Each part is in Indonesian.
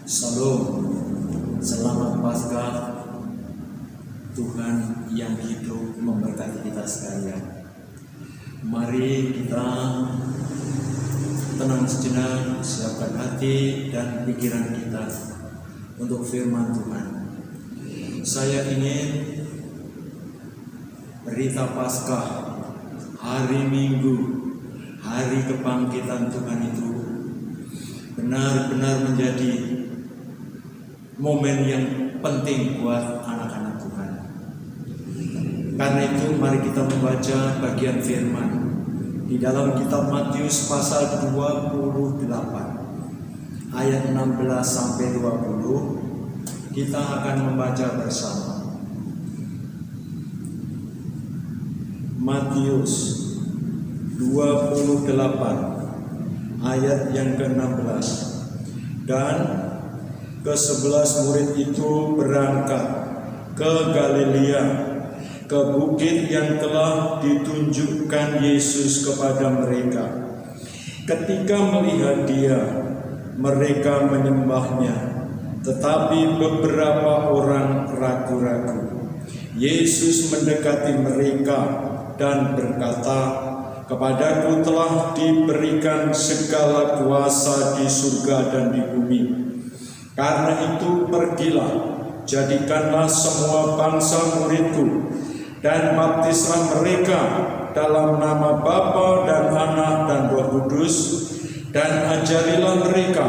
Shalom, selamat Paskah. Tuhan yang hidup memberkati kita sekalian. Mari kita tenang sejenak, siapkan hati dan pikiran kita untuk firman Tuhan. Saya ingin berita Paskah, hari Minggu, hari kebangkitan Tuhan itu benar-benar menjadi momen yang penting buat anak-anak Tuhan. Karena itu mari kita membaca bagian firman di dalam kitab Matius pasal 28 ayat 16 sampai 20. Kita akan membaca bersama. Matius 28 ayat yang ke-16. Dan ke-11 murid itu berangkat ke Galilea, ke bukit yang telah ditunjukkan Yesus kepada mereka. Ketika melihat Dia, mereka menyembahnya, tetapi beberapa orang ragu-ragu. Yesus mendekati mereka dan berkata, "Kepadaku telah diberikan segala kuasa di surga dan di bumi. Karena itu pergilah, jadikanlah semua bangsa muridku, dan baptislah mereka dalam nama Bapa dan Anak dan Roh Kudus, dan ajarilah mereka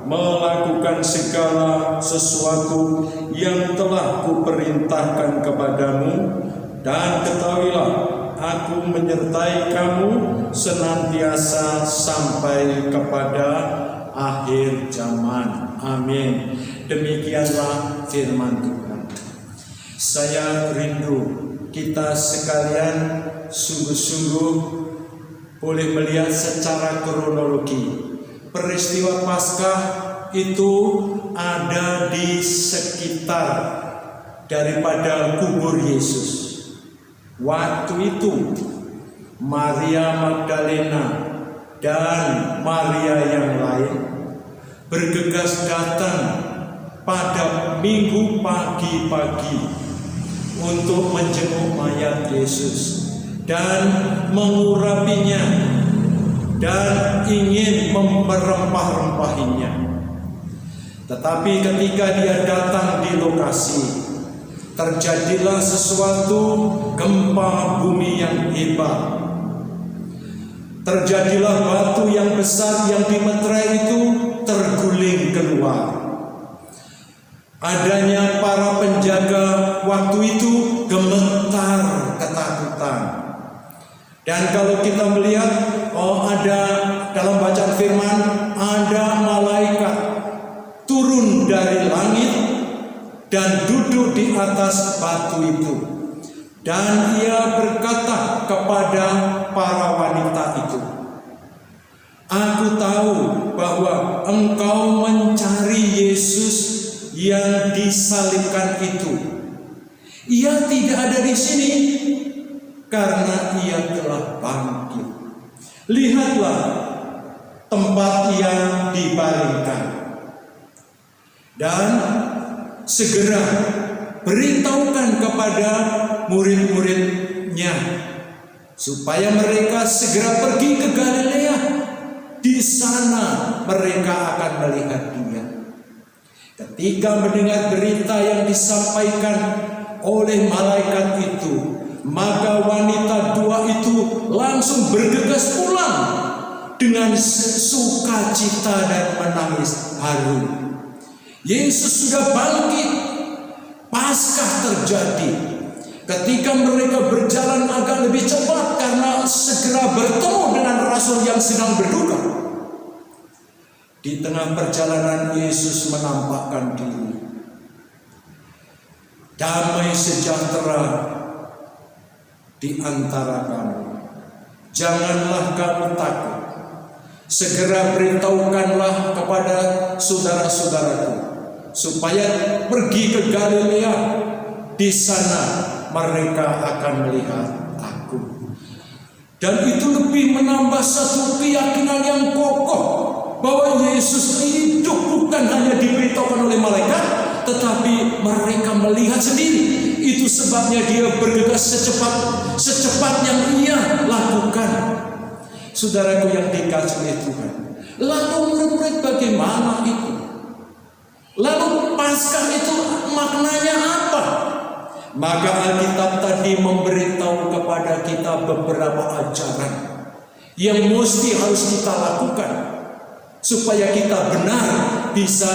melakukan segala sesuatu yang telah kuperintahkan kepadamu, dan ketahuilah, aku menyertai kamu senantiasa sampai kepada akhir zaman." Amin. Demikianlah firman Tuhan. Saya rindu kita sekalian sungguh-sungguh boleh melihat secara kronologi. Peristiwa Paskah itu ada di sekitar daripada kubur Yesus. Waktu itu Maria Magdalena dan Maria yang lain bergegas datang pada Minggu pagi-pagi untuk menjenguk mayat Yesus dan mengurapinya dan ingin merempah-rempahinya. Tetapi ketika dia datang di lokasi, terjadilah sesuatu gempa bumi yang hebat. Terjadilah batu yang besar yang dimeterai itu terguling keluar. Adanya para penjaga waktu itu gemetar ketakutan. Dan kalau kita melihat, ada dalam bacaan firman, ada malaikat turun dari langit dan duduk di atas batu itu. Dan ia berkata kepada para wanita itu, "Aku tahu bahwa engkau mencari Yesus yang disalibkan itu. Ia tidak ada di sini, karena ia telah bangkit. Lihatlah tempat yang dibaringkan. Dan segera beritahukan kepada murid-muridnya supaya mereka segera pergi ke Galilea. Di sana mereka akan melihat Dia." Ketika mendengar berita yang disampaikan oleh malaikat itu, maka wanita dua itu langsung bergegas pulang dengan sukacita dan menangis haru. Yesus sudah bangkit. Paskah terjadi. Ketika mereka berjalan agak lebih cepat karena segera bertemu dengan rasul yang sedang berduka. Di tengah perjalanan Yesus menampakkan diri. "Damai sejahtera di antara kamu. Janganlah kamu takut. Segera beritahukanlah kepada saudara-saudaraku supaya pergi ke Galilea. Di sana mereka akan melihat Aku." Dan itu lebih menambah satu keyakinan yang kokoh bahwa Yesus hidup bukan hanya diberitahukan oleh malaikat, tetapi mereka melihat sendiri. Itu sebabnya dia bergegas secepat yang ia lakukan. Saudaraku yang dikasihi oleh Tuhan, lalu murid-murid bagaimana itu? Lalu Paskah itu maknanya apa? Maka Alkitab tadi memberitahu kepada kita beberapa ajaran yang mesti harus kita lakukan supaya kita benar bisa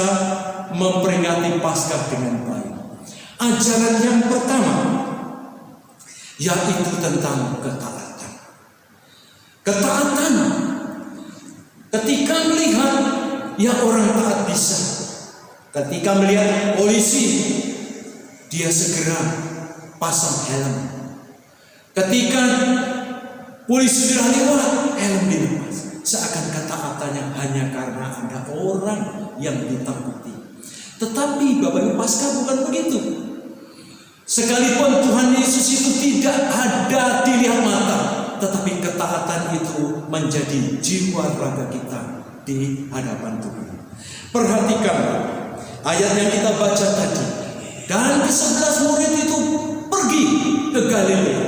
memperingati Paskah dengan baik. Ajaran yang pertama yaitu tentang ketaatan. Ketaatan ketika melihat orang taat bisa. Ketika melihat polisi, dia segera pasang helm. Ketika polisi sudah lewat, helm dilepas. Seakan ketaatannya hanya karena ada orang yang ditakuti. Tetapi Bapak Ibu, Paskah bukan begitu. Sekalipun Tuhan Yesus itu tidak ada dilihat mata, tetapi ketaatan itu menjadi jiwa raga kita di hadapan Tuhan. Perhatikan ayat yang kita baca tadi. Dan ke-11 murid itu pergi ke Galilea.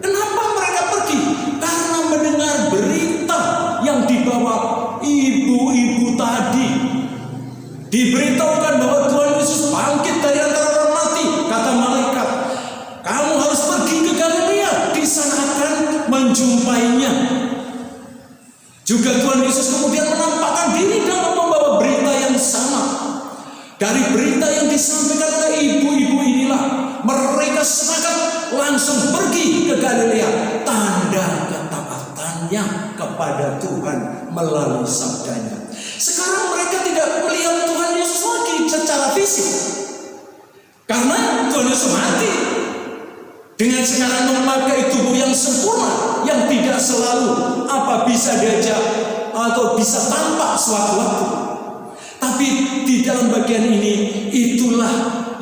Kenapa mereka pergi? Karena mendengar berita yang dibawa ibu-ibu tadi. Diberitahukan bahwa Tuhan Yesus bangkit dari antara orang mati. Kata malaikat, kamu harus pergi ke Galilea. Di sana akan menjumpainya. Juga Tuhan Yesus kemudian menampakkan diri dalam membawa berita yang sama. Dari berita yang disampaikan oleh ibu-ibu inilah mereka sepakat langsung pergi ke Galilea. Tanda ketaatannya kepada Tuhan melalui sabdanya. Sekarang mereka tidak melihat Tuhan Yesus lagi secara fisik, karena Tuhan Yesus mati. Dengan sekarang memakai tubuh yang sempurna, yang tidak selalu bisa diajak atau bisa tampak sewaktu-waktu. Tapi di dalam bagian ini, itulah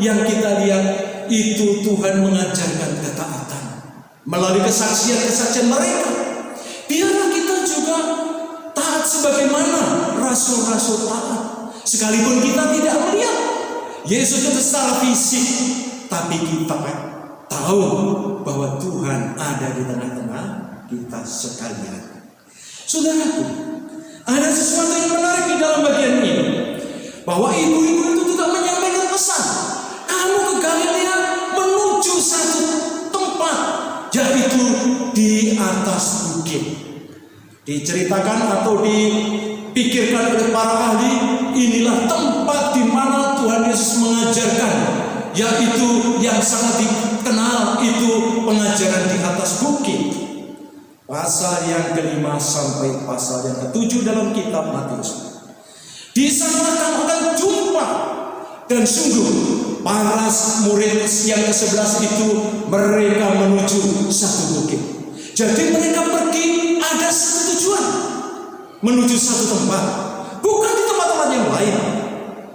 yang kita lihat, itu Tuhan mengajarkan ketaatan melalui kesaksian-kesaksian mereka. Biarlah kita juga taat sebagaimana rasul-rasul taat. Sekalipun kita tidak melihat Yesus itu secara fisik, tapi kita tahu bahwa Tuhan ada di tengah-tengah kita sekalian. Saudaraku, ada sesuatu yang menarik di dalam bagian ini, bahwa ibu-ibu itu juga menyampaikan pesan. Kamu ke Galilea menuju satu tempat, yaitu di atas bukit. Diceritakan atau dipikirkan oleh para ahli, inilah tempat di mana Tuhan Yesus mengajarkan, yaitu yang sangat dikenal itu pengajaran di atas bukit. Pasal yang ke-5 sampai pasal yang ke-7 dalam kitab Matius. Di sana kamu akan jumpa, dan sungguh para murid yang ke-11 itu mereka menuju satu bukit. Jadi mereka pergi ada satu tujuan, menuju satu tempat, bukan di tempat-tempat yang lain.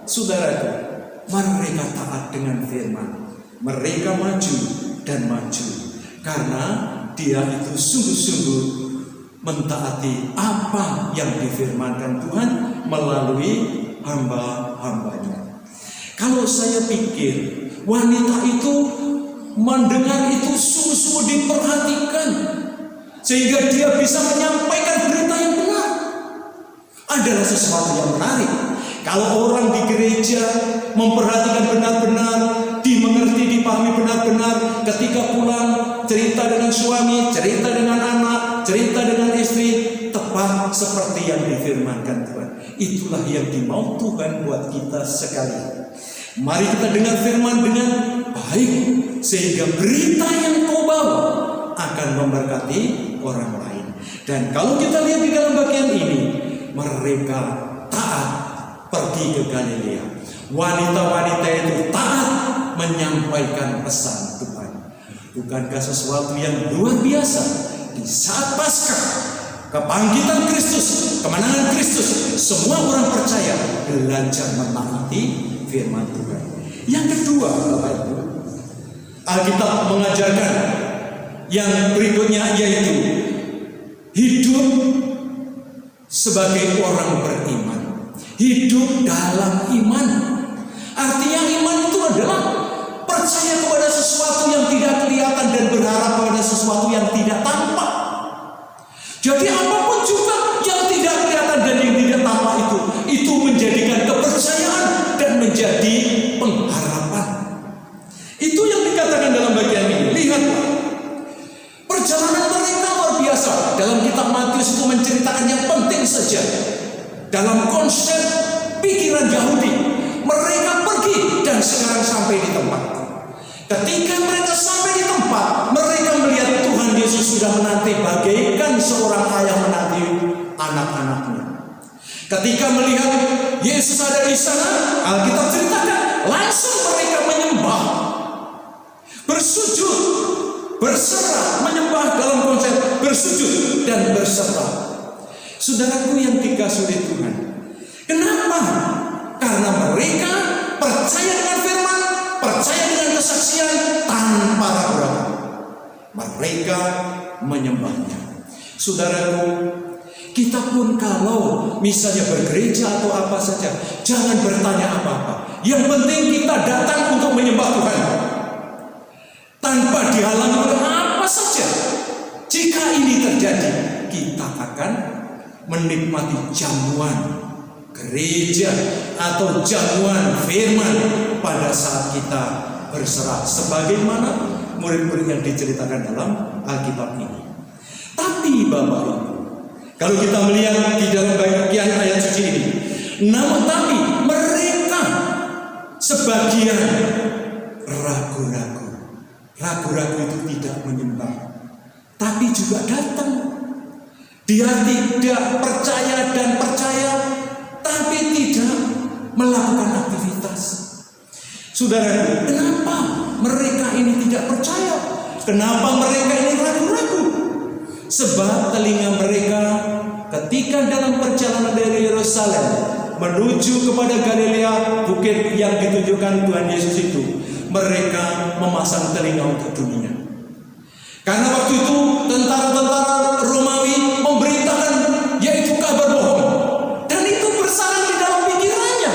Saudaraku, mereka taat dengan firman. Mereka maju dan maju karena dia itu sungguh-sungguh mentaati apa yang difirmankan Tuhan melalui hamba-hambanya. Kalau saya pikir wanita itu mendengar itu sungguh-sungguh diperhatikan, sehingga dia bisa menyampaikan berita yang benar, adalah sesuatu yang menarik. Kalau orang di gereja memperhatikan benar-benar, dimengerti, dipahami benar-benar, ketika pulang cerita dengan suami, cerita dengan anak, cerita dengan istri, tepat seperti yang difirmankan Tuhan. Itulah yang dimau Tuhan buat kita sekalian. Mari kita dengar firman dengan baik, sehingga berita yang kau bawa akan memberkati orang lain. Dan kalau kita lihat di dalam bagian ini, mereka taat pergi ke Galilea. Wanita-wanita itu taat menyampaikan pesan Tuhan. Bukankah sesuatu yang luar biasa di saat Paskah, kebangkitan Kristus, kemenangan Kristus, semua orang percaya belajar menaati firman Tuhan. Yang kedua, Bapak Ibu, Alkitab mengajarkan yang berikutnya, yaitu hidup sebagai orang beriman. hidup dalam iman. Artinya iman itu adalah percaya kepada sesuatu yang tidak kelihatan dan berharap kepada sesuatu yang tidak tampak. Jadi apapun juga yang tidak kelihatan dan yang tidak tampak itu menjadikan kepercayaan dan menjadi pengharapan. Itu yang dikatakan dalam bagian ini. Lihatlah, perjalanan mereka luar biasa. Dalam kitab Matius itu menceritakan yang penting saja. Dalam konsep pikiran Yahudi, mereka pergi dan sekarang sampai di tempat. Ketika mereka sampai di tempat, mereka melihat Tuhan Yesus sudah menanti bagaikan seorang ayah menanti anak-anaknya. Ketika melihat Yesus ada di sana, Alkitab ceritakan langsung mereka menyembah, bersujud, berserah, menyembah dalam konsep bersujud dan berserah. Saudaraku yang dikasihi oleh Tuhan, kenapa? Karena mereka percaya dengan firman, percaya dengan kesaksian tanpa ragu-ragu. Mereka menyembahnya. Saudaraku, kita pun kalau misalnya bergereja atau apa saja, jangan bertanya apa-apa. Yang penting kita datang untuk menyembah Tuhan, tanpa dihalangi oleh apa saja. Jika ini terjadi, kita akan menikmati jamuan gereja atau jamuan firman pada saat kita berserah, sebagaimana murid-murid yang diceritakan dalam Alkitab ini. Tapi Bapak Ibu, kalau kita melihat di dalam bagian ayat suci ini, tapi mereka sebagian ragu-ragu itu tidak menyembah, tapi juga datang. Dia tidak percaya dan percaya, tapi tidak melakukan aktivitas. Saudara, kenapa mereka ini tidak percaya? Kenapa mereka ini ragu-ragu? Sebab telinga mereka ketika dalam perjalanan dari Yerusalem menuju kepada Galilea, bukit yang ditunjukkan Tuhan Yesus itu, mereka memasang telinga untuk dunia. Karena waktu itu tentara-tentara Romawi memberitakan yaitu kabar bohong, dan itu bersarang di dalam pikirannya.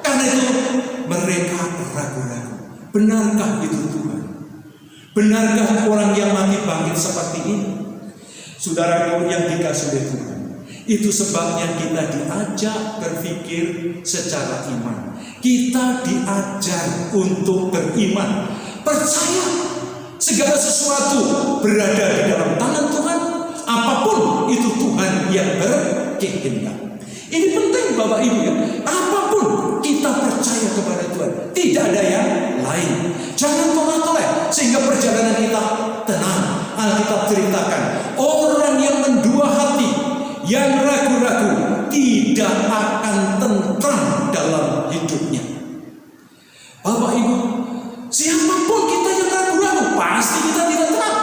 Karena itu mereka ragu-ragu. Benarkah itu Tuhan? Benarkah orang yang mati bangkit seperti ini? Saudaraku yang dikasihi oleh Tuhan, itu sebabnya kita diajak berpikir secara iman. Kita diajar untuk beriman, percaya segala sesuatu berada di dalam tangan Tuhan. Apapun itu Tuhan yang berkehendak. Ini penting Bapak Ibu ya. Apapun kita percaya kepada Tuhan, tidak ada yang lain. Jangan tolak-tolak sehingga perjalanan kita tenang. Alkitab ceritakan orang yang mendua hati, yang ragu-ragu, tidak akan tentram dalam hidupnya. Bapak Ibu, siapapun kita yang ragu-ragu, pasti kita tidak tenang.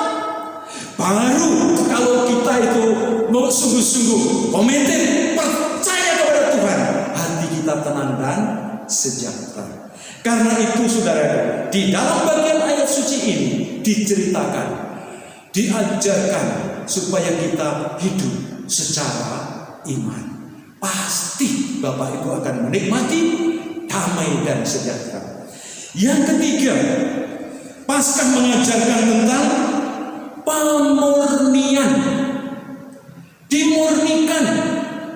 Baru kalau kita itu mau sungguh-sungguh komited, percaya kepada Tuhan, hati kita tenang dan sejahtera. Karena itu saudara, di dalam bagian ayat suci ini diceritakan, diajarkan supaya kita hidup secara iman. Pasti Bapak Ibu akan menikmati damai dan sejahtera. Yang ketiga, Paskah mengajarkan tentang pemurnian. Dimurnikan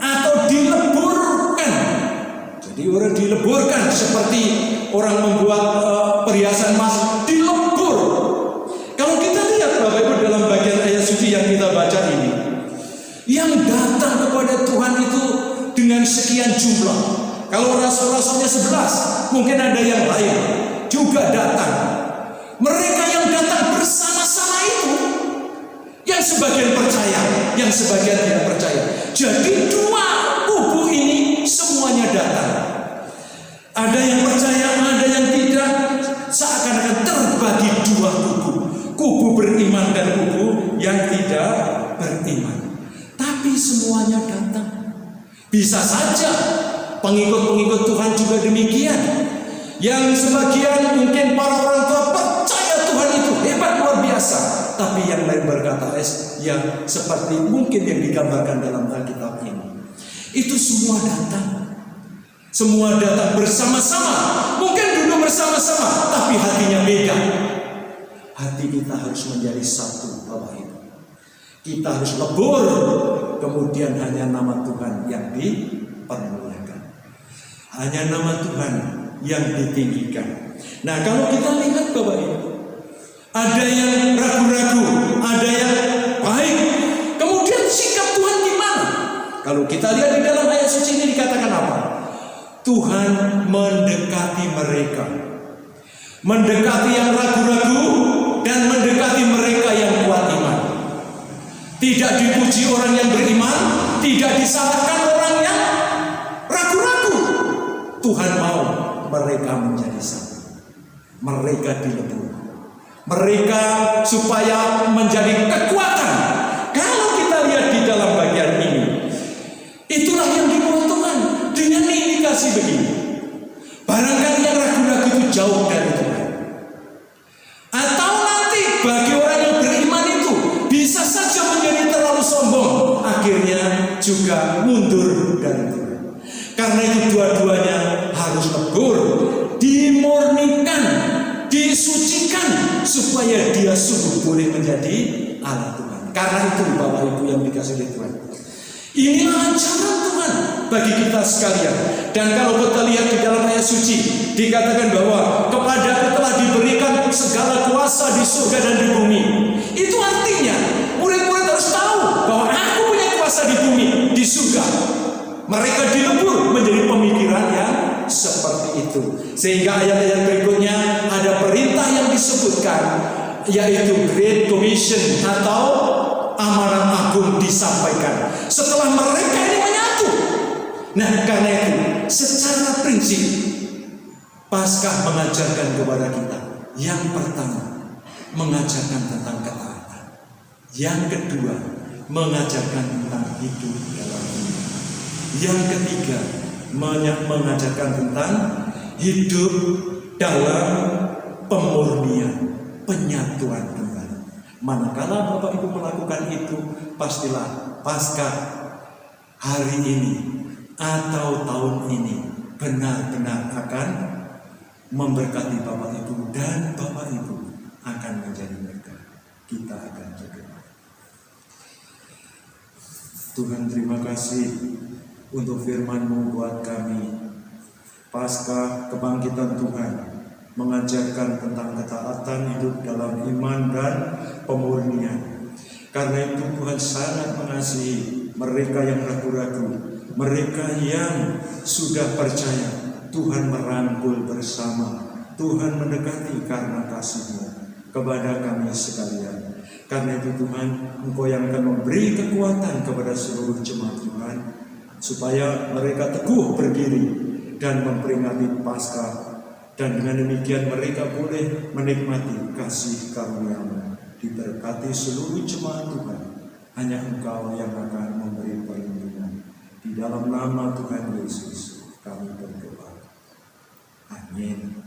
atau dileburkan. Jadi orang dileburkan seperti orang membuat perhiasan emas, dilebur. Kalau kita lihat Bapak Ibu dalam bagian ayat suci yang kita baca ini, yang datang kepada Tuhan itu dengan sekian jumlah. Kalau rasul-rasulnya 11, mungkin ada yang lain juga datang. Mereka yang datang bersama-sama itu, yang sebagian percaya, yang sebagian tidak percaya. Jadi dua kubu ini semuanya datang. Ada yang percaya, ada yang tidak. Seakan-akan terbagi dua kubu. Kubu beriman dan kubu yang tidak beriman. Tapi semuanya datang. Bisa saja pengikut-pengikut Tuhan juga demikian. Yang sebagian mungkin para orang tua percaya Tuhan itu hebat luar biasa, tapi yang lain berkata yang seperti mungkin yang digambarkan dalam Alkitab ini. Itu semua datang. Semua datang bersama-sama, mungkin duduk bersama-sama, tapi hatinya beda. Hati kita harus menjadi satu, Bapak Ibu. Kita harus lebur, kemudian hanya nama Tuhan yang dipermuliakan. Hanya nama Tuhan yang ditinggikan. Nah, kalau kita lihat Bapak Ibu, ada yang ragu-ragu, ada yang baik. Kemudian sikap Tuhan gimana? Kalau kita lihat di dalam ayat suci ini dikatakan apa? Tuhan mendekati mereka. Mendekati yang ragu-ragu dan mendekati mereka yang kuat iman. Tidak dipuji orang yang beriman, tidak disalahkan orang yang ragu-ragu. Tuhan mau mereka menjadi satu. Mereka dilebur. Mereka supaya menjadi kekuatan. Kalau kita lihat di dalam bagian ini, itulah yang dibuat Tuhan dengan indikasi begini. Barangkali yang ragu-ragu itu jauh dari Tuhan. Atau nanti bagi orang yang beriman itu bisa saja menjadi terlalu sombong, akhirnya juga mundur dari Tuhan. Karena itu dua-duanya harus lebur, dimurnikan, disucikan, supaya dia sungguh boleh menjadi alat Tuhan. Karena itu Bapak Ibu yang dikasihi oleh Tuhan, inilah ajaran Tuhan bagi kita sekalian. Dan kalau kita lihat di dalam ayat suci, dikatakan bahwa kepadaku telah diberikan segala kuasa di surga dan di bumi. Itu artinya murid-murid harus tahu bahwa aku punya kuasa di bumi, di surga. Mereka dilebur menjadi pemikiran yang seperti itu. Sehingga ayat-ayat berikutnya ada perintah yang disebutkan, yaitu Great Commission atau amanat agung disampaikan setelah mereka ini menyatu. Nah, karena itu secara prinsip Paskah mengajarkan kepada kita, yang pertama mengajarkan tentang ketaatan, yang kedua mengajarkan tentang hidup dalam iman, yang ketiga mengajarkan tentang hidup dalam pemurnian, penyatuan kembali. Manakala Bapak Ibu melakukan itu, pastilah Paskah hari ini atau tahun ini benar-benar akan memberkati Bapak Ibu, dan Bapak Ibu akan menjadi berkat. Kita akan berdoa. Tuhan, terima kasih untuk firman-Mu buat kami. Paskah kebangkitan Tuhan mengajarkan tentang ketaatan, hidup dalam iman dan pemurnian. Karena itu Tuhan sangat mengasihi mereka yang ragu-ragu, mereka yang sudah percaya. Tuhan merangkul bersama, Tuhan mendekati karena kasih-Mu kepada kami sekalian. Karena itu Tuhan, Engkau yang akan memberi kekuatan kepada seluruh jemaat Tuhan, supaya mereka teguh berdiri dan memperingati Paskah. Dan dengan demikian mereka boleh menikmati kasih karunia-Mu. Diberkati seluruh jemaat Tuhan. Hanya Engkau yang akan memberi perlindungan. Di dalam nama Tuhan Yesus kami berdoa. Amin.